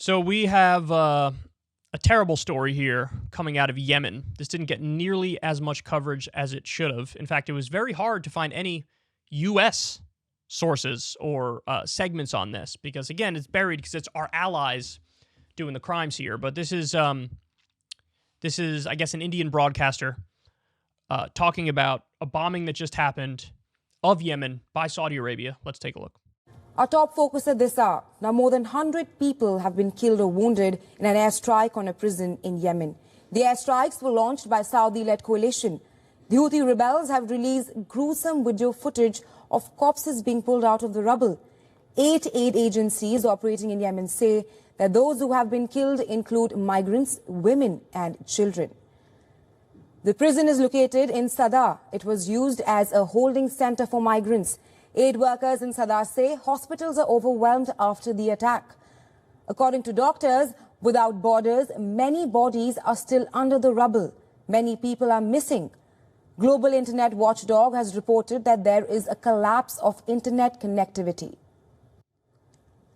So we have a terrible story here coming out of Yemen. This didn't get nearly as much coverage as it should have. In fact, it was very hard to find any U.S. sources or segments on this because, again, it's buried because it's our allies doing the crimes here. But this is, I guess, an Indian broadcaster talking about a bombing that just happened of Yemen by Saudi Arabia. Let's take a look. Our top focus at this hour. Now, more than 100 people have been killed or wounded in an airstrike on a prison in Yemen. The airstrikes were launched by Saudi-led coalition. The Houthi rebels have released gruesome video footage of corpses being pulled out of the rubble. 8 aid agencies operating in Yemen say that those who have been killed include migrants, women and children. The prison is located in Sadr. It was used as a holding center for migrants. Aid workers in Sadr say hospitals are overwhelmed after the attack. According to Doctors Without Borders, many bodies are still under the rubble. Many people are missing. Global Internet Watchdog has reported that there is a collapse of internet connectivity.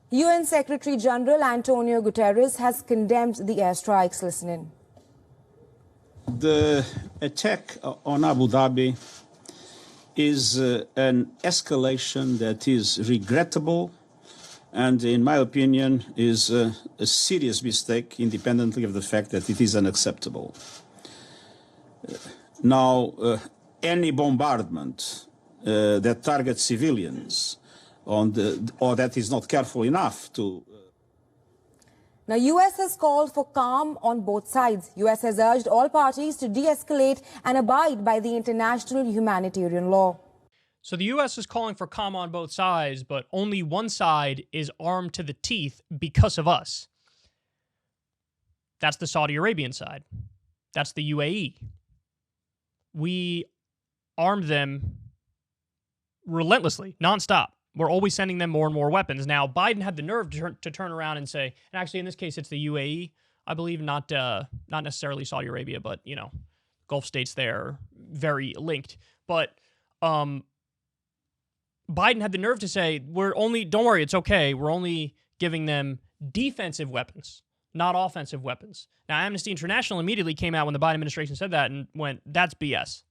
UN Secretary General Antonio Guterres has condemned the airstrikes. Listen in. The attack on Abu Dhabi is an escalation that is regrettable and, in my opinion, is a serious mistake, independently of the fact that it is unacceptable. Now, any bombardment that targets civilians or that is not careful enough to... Now, U.S. has called for calm on both sides. U.S. has urged all parties to de-escalate and abide by the international humanitarian law. So the U.S. is calling for calm on both sides, but only one side is armed to the teeth because of us. That's the Saudi Arabian side. That's the UAE. We armed them relentlessly, nonstop. We're always sending them more and more weapons. Now, Biden had the nerve to turn around and say, and actually in this case it's the UAE, I believe, not necessarily Saudi Arabia, but, you know, Gulf states there are very linked. But Biden had the nerve to say, don't worry, it's okay. We're only giving them defensive weapons, not offensive weapons. Now, Amnesty International immediately came out when the Biden administration said that and went, that's BS.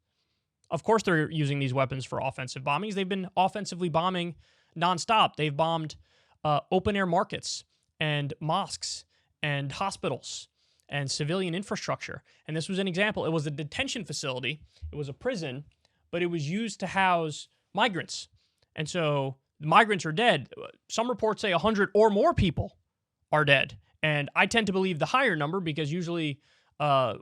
Of course they're using these weapons for offensive bombings. They've been offensively bombing nonstop. They've bombed open-air markets and mosques and hospitals and civilian infrastructure. And this was an example. It was a detention facility. It was a prison, but it was used to house migrants. And so the migrants are dead. Some reports say 100 or more people are dead. And I tend to believe the higher number because usually when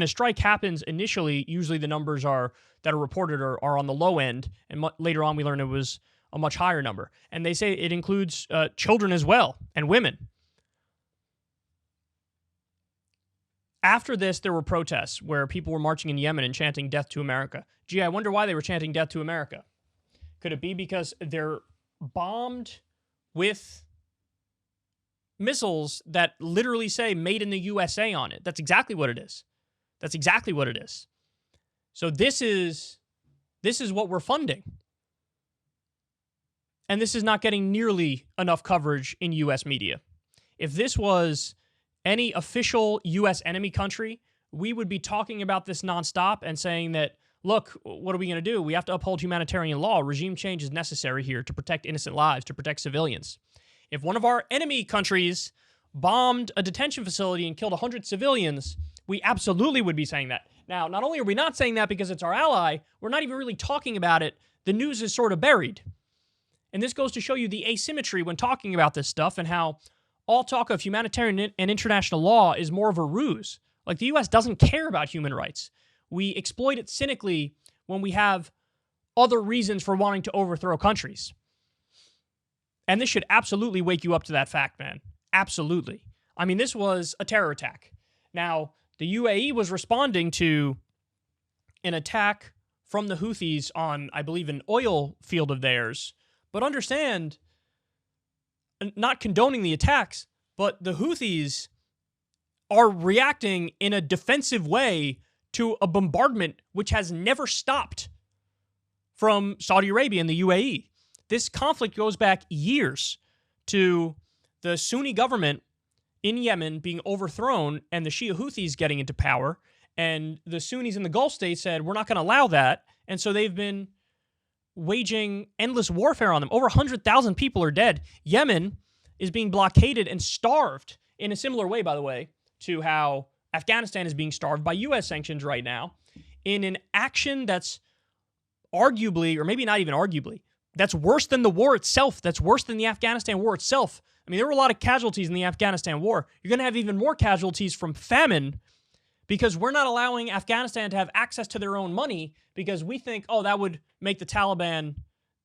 a strike happens initially, usually the numbers that are reported are on the low end, and later on we learn it was a much higher number. And they say it includes children as well, and women. After this, there were protests where people were marching in Yemen and chanting "Death to America." Gee, I wonder why they were chanting "Death to America." Could it be because they're bombed with missiles that literally say "Made in the USA" on it? That's exactly what it is. That's exactly what it is. So this is what we're funding. And this is not getting nearly enough coverage in U.S. media. If this was any official U.S. enemy country, we would be talking about this nonstop and saying that, look, what are we going to do? We have to uphold humanitarian law. Regime change is necessary here to protect innocent lives, to protect civilians. If one of our enemy countries bombed a detention facility and killed 100 civilians, we absolutely would be saying that. Now, not only are we not saying that because it's our ally, we're not even really talking about it. The news is sort of buried. And this goes to show you the asymmetry when talking about this stuff and how all talk of humanitarian and international law is more of a ruse. Like, the U.S. doesn't care about human rights. We exploit it cynically when we have other reasons for wanting to overthrow countries. And this should absolutely wake you up to that fact, man. Absolutely. I mean, this was a terror attack. Now, the UAE was responding to an attack from the Houthis on, I believe, an oil field of theirs. But understand, not condoning the attacks, but the Houthis are reacting in a defensive way to a bombardment which has never stopped from Saudi Arabia and the UAE. This conflict goes back years to the Sunni government in Yemen being overthrown and the Shia Houthis getting into power, and the Sunnis in the Gulf states said, we're not going to allow that. And so they've been waging endless warfare on them. Over 100,000 people are dead. Yemen is being blockaded and starved in a similar way, by the way, to how Afghanistan is being starved by U.S. sanctions right now, in an action that's arguably, or maybe not even arguably, that's worse than the war itself. That's worse than the Afghanistan war itself. I mean, there were a lot of casualties in the Afghanistan war. You're going to have even more casualties from famine because we're not allowing Afghanistan to have access to their own money because we think, oh, that would make the Taliban,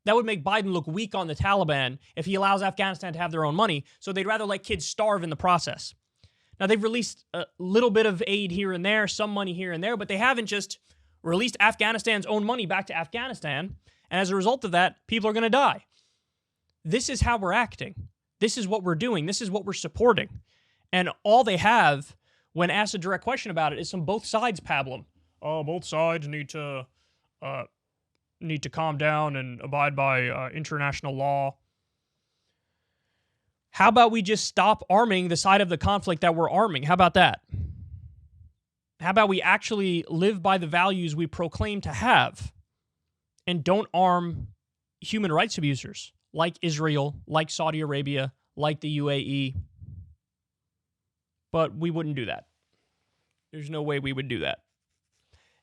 that would make Biden look weak on the Taliban if he allows Afghanistan to have their own money. So they'd rather let kids starve in the process. Now, they've released a little bit of aid here and there, some money here and there, but they haven't just released Afghanistan's own money back to Afghanistan. And as a result of that, people are going to die. This is how we're acting. This is what we're doing. This is what we're supporting. And all they have, when asked a direct question about it, is some both sides pablum. Oh, both sides need to calm down and abide by international law. How about we just stop arming the side of the conflict that we're arming? How about that? How about we actually live by the values we proclaim to have and don't arm human rights abusers like Israel, like Saudi Arabia, like the UAE? But we wouldn't do that. There's no way we would do that.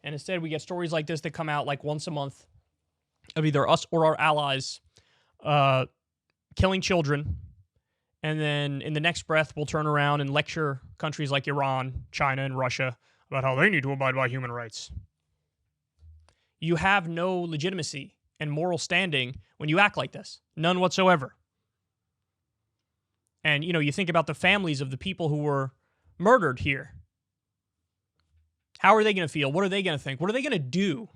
And instead, we get stories like this that come out like once a month of either us or our allies killing children. And then in the next breath, we'll turn around and lecture countries like Iran, China, and Russia about how they need to abide by human rights. You have no legitimacy and moral standing when you act like this. None whatsoever. And, you know, you think about the families of the people who were murdered here. How are they going to feel? What are they going to think? What are they going to do?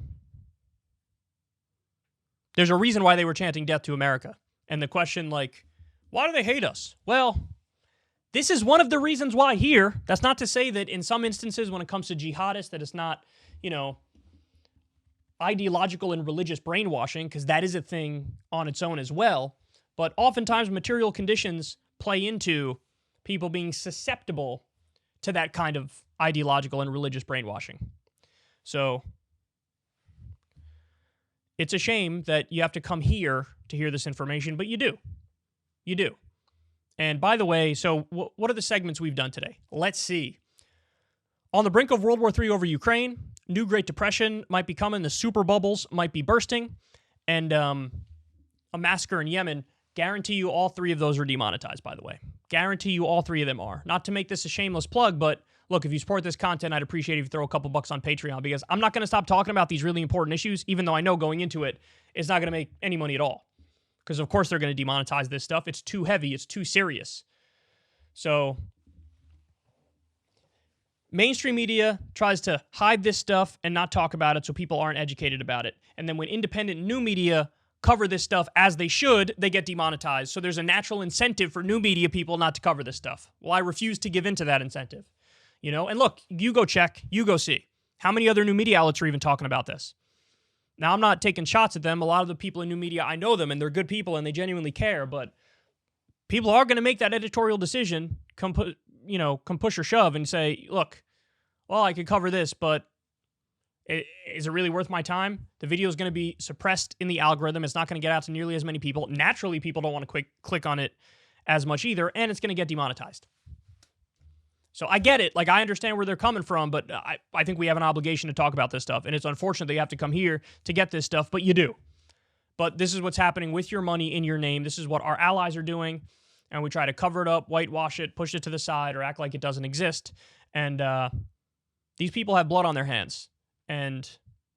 There's a reason why they were chanting death to America. And the question, like, why do they hate us? Well, this is one of the reasons why here. That's not to say that in some instances when it comes to jihadists that it's not, you know, ideological and religious brainwashing, because that is a thing on its own as well. But oftentimes material conditions play into people being susceptible to that kind of ideological and religious brainwashing. So it's a shame that you have to come here to hear this information, but you do. You do. And by the way, so what are the segments we've done today? Let's see. On the brink of World War III over Ukraine, new Great Depression might be coming, the super bubbles might be bursting, and a massacre in Yemen. Guarantee you all three of those are demonetized, by the way. Guarantee you all three of them are. Not to make this a shameless plug, but look, if you support this content, I'd appreciate if you throw a couple bucks on Patreon, because I'm not going to stop talking about these really important issues, even though I know going into it, it's not going to make any money at all. Because, of course, they're going to demonetize this stuff. It's too heavy. It's too serious. So mainstream media tries to hide this stuff and not talk about it so people aren't educated about it. And then when independent new media cover this stuff as they should, they get demonetized. So there's a natural incentive for new media people not to cover this stuff. Well, I refuse to give in to that incentive. You know, and look, you go check, you go see. How many other new media outlets are even talking about this? Now, I'm not taking shots at them. A lot of the people in new media, I know them, and they're good people, and they genuinely care, but people are going to make that editorial decision, come push or shove, and say, look, well, I could cover this, but is it really worth my time? The video is going to be suppressed in the algorithm. It's not going to get out to nearly as many people. Naturally, people don't want to click on it as much either, and it's going to get demonetized. So I get it. Like, I understand where they're coming from, but I think we have an obligation to talk about this stuff. And it's unfortunate that you have to come here to get this stuff, but you do. But this is what's happening with your money in your name. This is what our allies are doing. And we try to cover it up, whitewash it, push it to the side, or act like it doesn't exist. And these people have blood on their hands. And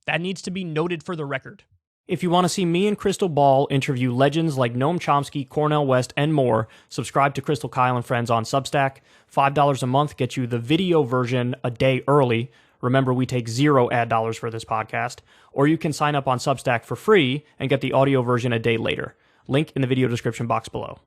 that needs to be noted for the record. If you want to see me and Crystal Ball interview legends like Noam Chomsky, Cornel West, and more, subscribe to Crystal Kyle and Friends on Substack. $5 a month gets you the video version a day early. Remember, we take 0 ad dollars for this podcast. Or you can sign up on Substack for free and get the audio version a day later. Link in the video description box below.